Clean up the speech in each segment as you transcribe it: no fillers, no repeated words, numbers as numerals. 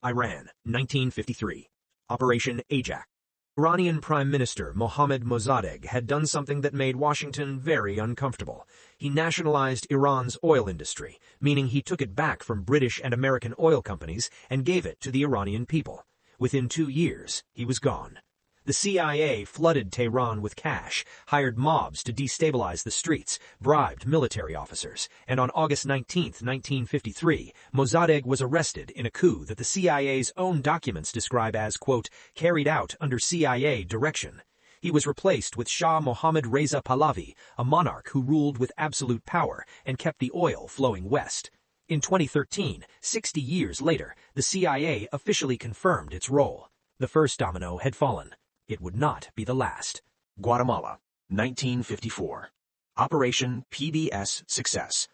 Iran, 1953. Operation Ajax. Iranian Prime Minister Mohammad Mosaddegh had done something that made Washington very uncomfortable. He nationalized Iran's oil industry, meaning he took it back from British and American oil companies and gave it to the Iranian people. Within 2 years, he was gone. The CIA flooded Tehran with cash, hired mobs to destabilize the streets, bribed military officers, and on August 19, 1953, Mosaddegh was arrested in a coup that the CIA's own documents describe as, quote, carried out under CIA direction. He was replaced with Shah Mohammad Reza Pahlavi, a monarch who ruled with absolute power and kept the oil flowing west. In 2013, 60 years later, the CIA officially confirmed its role. The first domino had fallen. It would not be the last. Guatemala, 1954. Operation PBS Success.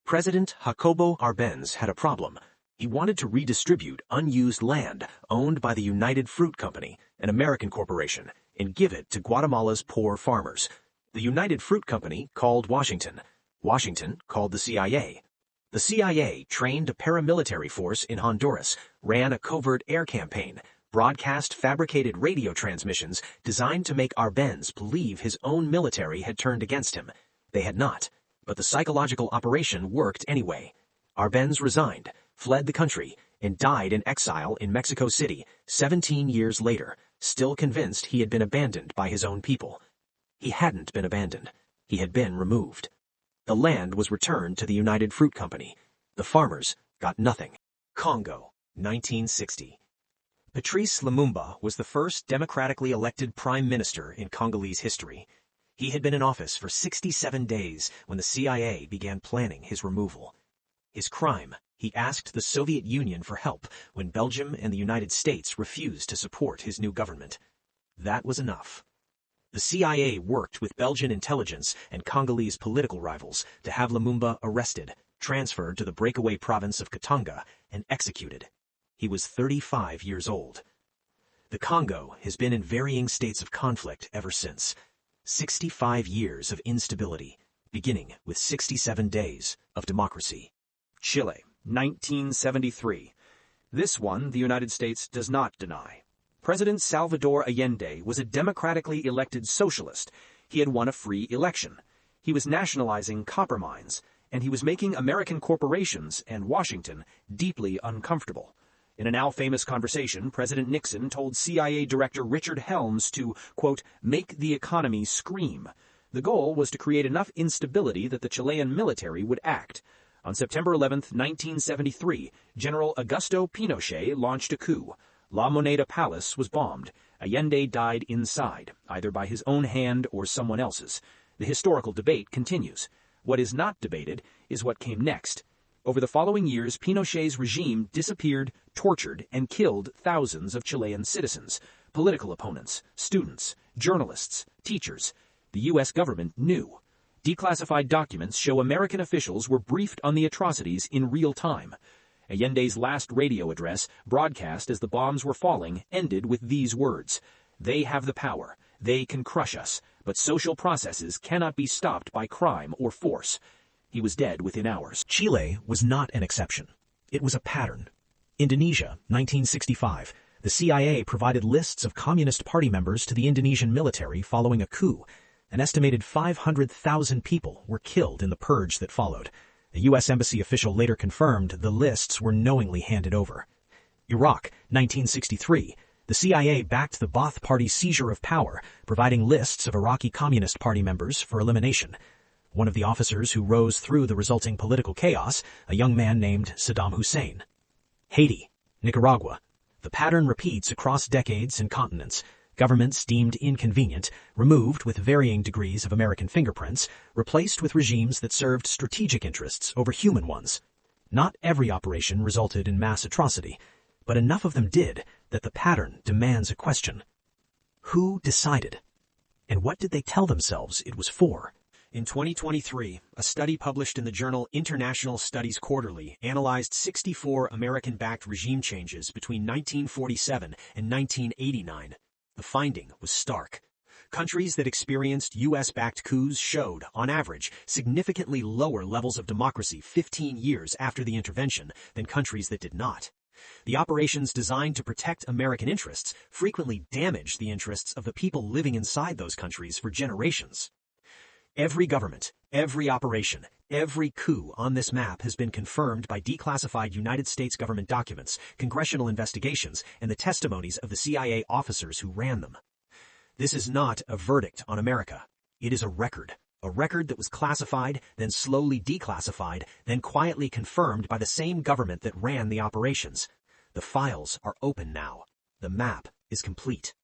President Jacobo Árbenz had a problem. He wanted to redistribute unused land owned by the United Fruit Company, an American corporation, and give it to Guatemala's poor farmers. The United Fruit Company called Washington. Washington called the CIA. The CIA trained a paramilitary force in Honduras, ran a covert air campaign, broadcast fabricated radio transmissions designed to make Árbenz believe his own military had turned against him. They had not, but the psychological operation worked anyway. Árbenz resigned, fled the country, and died in exile in Mexico City 17 years later, still convinced he had been abandoned by his own people. He hadn't been abandoned. He had been removed. The land was returned to the United Fruit Company. The farmers got nothing. Congo, 1960. Patrice Lumumba was the first democratically elected prime minister in Congolese history. He had been in office for 67 days when the CIA began planning his removal. His crime: he asked the Soviet Union for help when Belgium and the United States refused to support his new government. That was enough. The CIA worked with Belgian intelligence and Congolese political rivals to have Lumumba arrested, transferred to the breakaway province of Katanga, and executed. He was 35 years old. The Congo has been in varying states of conflict ever since. 65 years of instability, beginning with 67 days of democracy. Chile, 1973. This one the United States does not deny. President Salvador Allende was a democratically elected socialist. He had won a free election. He was nationalizing copper mines, and he was making American corporations and Washington deeply uncomfortable. In a now-famous conversation, President Nixon told CIA Director Richard Helms to, quote, make the economy scream. The goal was to create enough instability that the Chilean military would act. On September 11, 1973, General Augusto Pinochet launched a coup. La Moneda Palace was bombed. Allende died inside, either by his own hand or someone else's. The historical debate continues. What is not debated is what came next. Over the following years, Pinochet's regime disappeared, tortured, and killed thousands of Chilean citizens, political opponents, students, journalists, teachers. The U.S. government knew. Declassified documents show American officials were briefed on the atrocities in real time. Allende's last radio address, broadcast as the bombs were falling, ended with these words: "They have the power. They can crush us, but social processes cannot be stopped by crime or force." He was dead within hours. Chile was not an exception. It was a pattern. Indonesia, 1965. The CIA provided lists of Communist Party members to the Indonesian military following a coup. An estimated 500,000 people were killed in the purge that followed. A U.S. Embassy official later confirmed the lists were knowingly handed over. Iraq, 1963. The CIA backed the Ba'ath Party's seizure of power, providing lists of Iraqi Communist Party members for elimination. One of the officers who rose through the resulting political chaos, a young man named Saddam Hussein. Haiti, Nicaragua. The pattern repeats across decades and continents. Governments deemed inconvenient, removed with varying degrees of American fingerprints, replaced with regimes that served strategic interests over human ones. Not every operation resulted in mass atrocity, but enough of them did that the pattern demands a question. Who decided? And what did they tell themselves it was for? In 2023, a study published in the journal International Studies Quarterly analyzed 64 American-backed regime changes between 1947 and 1989. The finding was stark. Countries that experienced U.S.-backed coups showed, on average, significantly lower levels of democracy 15 years after the intervention than countries that did not. The operations designed to protect American interests frequently damage the interests of the people living inside those countries for generations. Every government, every operation, every coup on this map has been confirmed by declassified United States government documents, congressional investigations, and the testimonies of the CIA officers who ran them. This is not a verdict on America. It is a record that was classified, then slowly declassified, then quietly confirmed by the same government that ran the operations. The files are open now. The map is complete.